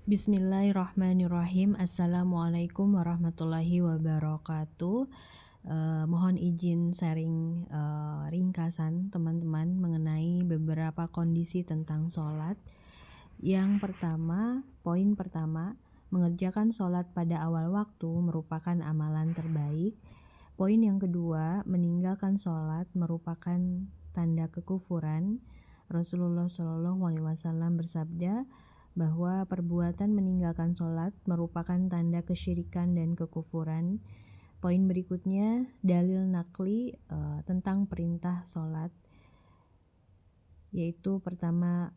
Bismillahirrahmanirrahim. Assalamualaikum warahmatullahi wabarakatuh. Mohon izin sharing ringkasan teman-teman mengenai beberapa kondisi tentang sholat. Yang pertama, poin pertama, mengerjakan sholat pada awal waktu merupakan amalan terbaik. Poin yang kedua, meninggalkan sholat merupakan tanda kekufuran. Rasulullah SAW bersabda bahwa perbuatan meninggalkan sholat merupakan tanda kesyirikan dan kekufuran. Poin berikutnya, dalil nakli tentang perintah sholat, yaitu pertama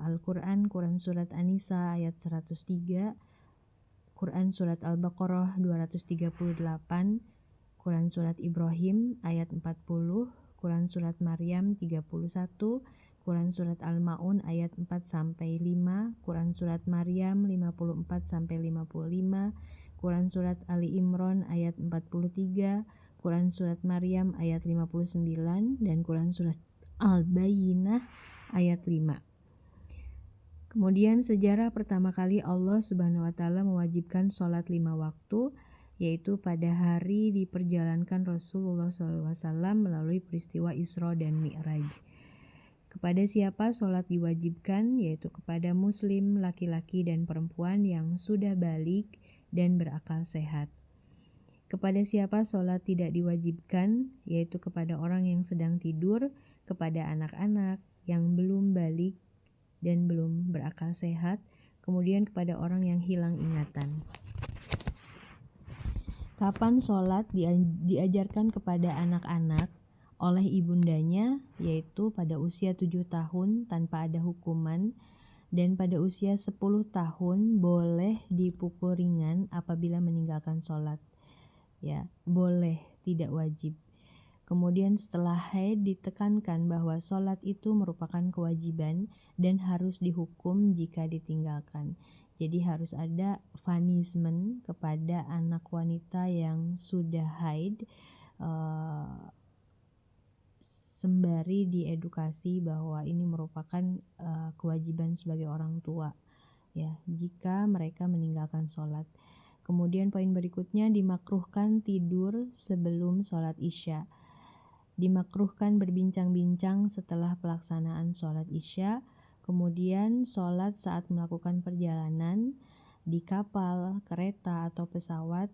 Al-Quran, Quran Surat An-Nisa ayat 103, Quran Surat Al-Baqarah 238, Quran Surat Ibrahim ayat 40, Quran Surat Maryam 31, Quran Surat Al-Ma'un ayat 4-5, Quran Surat Maryam 54-55, Quran Surat Ali Imran ayat 43, Quran Surat Maryam ayat 59, dan Quran Surat Al-Bayyinah ayat 5. Kemudian sejarah pertama kali Allah Subhanahu wa Ta'ala mewajibkan sholat 5 waktu, yaitu pada hari diperjalankan Rasulullah SAW melalui peristiwa Isra dan Mi'raj. Kepada siapa sholat diwajibkan, yaitu kepada muslim, laki-laki dan perempuan yang sudah balik dan berakal sehat. Kepada siapa sholat tidak diwajibkan, yaitu kepada orang yang sedang tidur, kepada anak-anak yang belum balik dan belum berakal sehat, kemudian kepada orang yang hilang ingatan. Kapan sholat diajarkan kepada anak-anak oleh ibundanya, yaitu pada usia 7 tahun tanpa ada hukuman, dan pada usia 10 tahun boleh dipukul ringan apabila meninggalkan sholat. Ya, boleh, tidak wajib. Kemudian setelah haid ditekankan bahwa sholat itu merupakan kewajiban dan harus dihukum jika ditinggalkan. Jadi harus ada punishment kepada anak wanita yang sudah haid, sembari diedukasi bahwa ini merupakan kewajiban sebagai orang tua, ya, jika mereka meninggalkan sholat. Kemudian poin berikutnya, dimakruhkan tidur sebelum sholat isya. Dimakruhkan berbincang-bincang setelah pelaksanaan sholat isya. Kemudian sholat saat melakukan perjalanan di kapal, kereta, atau pesawat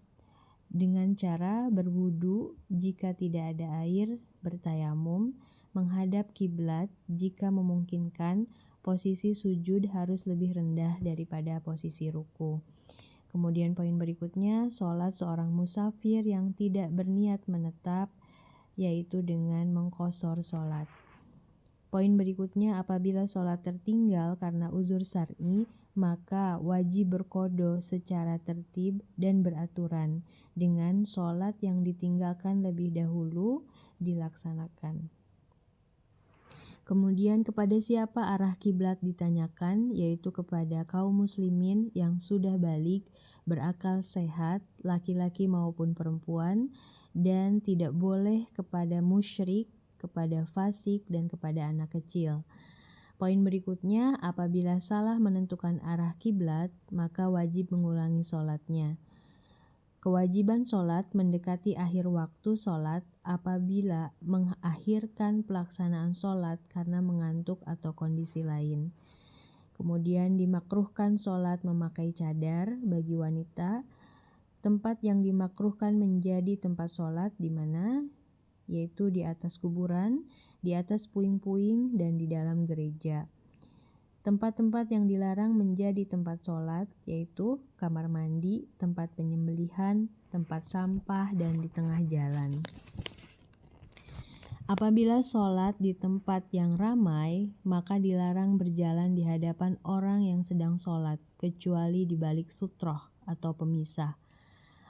dengan cara berwudu jika tidak ada air, bertayamum, menghadap kiblat jika memungkinkan, posisi sujud harus lebih rendah daripada posisi ruku. Kemudian poin berikutnya, sholat seorang musafir yang tidak berniat menetap, yaitu dengan mengqosor sholat. Poin berikutnya, apabila sholat tertinggal karena uzur syar'i, maka wajib berqodo secara tertib dan beraturan dengan sholat yang ditinggalkan lebih dahulu dilaksanakan. Kemudian kepada siapa arah kiblat ditanyakan, yaitu kepada kaum muslimin yang sudah balik, berakal sehat, laki-laki maupun perempuan, dan tidak boleh kepada musyrik, kepada fasik, dan kepada anak kecil. Poin berikutnya, apabila salah menentukan arah kiblat, maka wajib mengulangi sholatnya. Kewajiban sholat mendekati akhir waktu sholat apabila mengakhirkan pelaksanaan sholat karena mengantuk atau kondisi lain. Kemudian dimakruhkan sholat memakai cadar bagi wanita. Tempat yang dimakruhkan menjadi tempat sholat di mana? Yaitu di atas kuburan, di atas puing-puing, dan di dalam gereja. Tempat-tempat yang dilarang menjadi tempat sholat yaitu kamar mandi, tempat penyembelihan, tempat sampah, dan di tengah jalan. Apabila sholat di tempat yang ramai, maka dilarang berjalan di hadapan orang yang sedang sholat, kecuali di balik sutroh atau pemisah.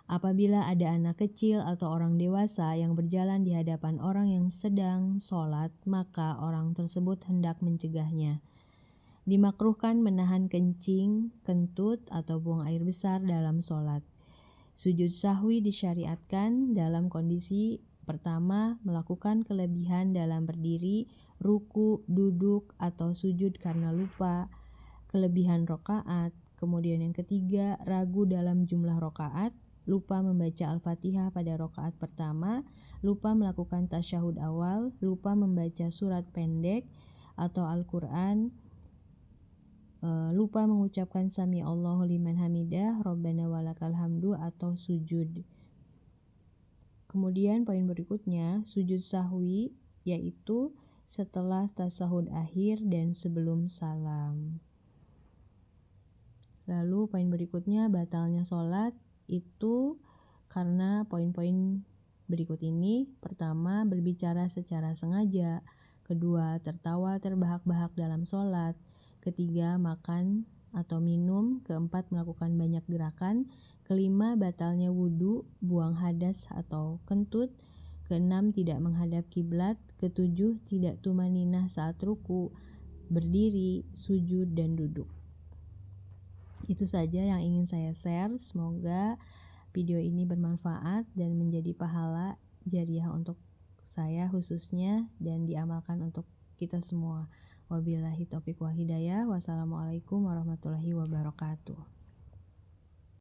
Apabila ada anak kecil atau orang dewasa yang berjalan di hadapan orang yang sedang sholat, maka orang tersebut hendak mencegahnya. Dimakruhkan menahan kencing, kentut, atau buang air besar dalam sholat. Sujud sahwi disyariatkan dalam kondisi pertama, melakukan kelebihan dalam berdiri, ruku, duduk, atau sujud karena lupa, kelebihan rakaat, Kemudian yang ketiga, ragu dalam jumlah rakaat, lupa membaca Al-Fatihah pada rakaat pertama, lupa melakukan tasyahud awal, lupa membaca surat pendek atau Al-Quran, lupa mengucapkan Sami Allahu liman hamidah, Rabbana walakal hamdu atau sujud. Kemudian poin berikutnya, sujud sahwi, yaitu setelah tasahud akhir dan sebelum salam. Lalu poin berikutnya, batalnya sholat itu karena poin-poin berikut ini. Pertama, berbicara secara sengaja. Kedua, tertawa terbahak-bahak dalam sholat. Ketiga, makan atau minum. Keempat, melakukan banyak gerakan. Kelima, batalnya wudhu, buang hadas atau kentut. Keenam, tidak menghadap kiblat. Ketujuh, tidak tumaninah saat ruku, berdiri, sujud, dan duduk. Itu saja yang ingin saya share. Semoga video ini bermanfaat dan menjadi pahala jariah untuk saya khususnya dan diamalkan untuk kita semua. Wabillahi taufiq wal hidayah. Wassalamualaikum warahmatullahi wabarakatuh.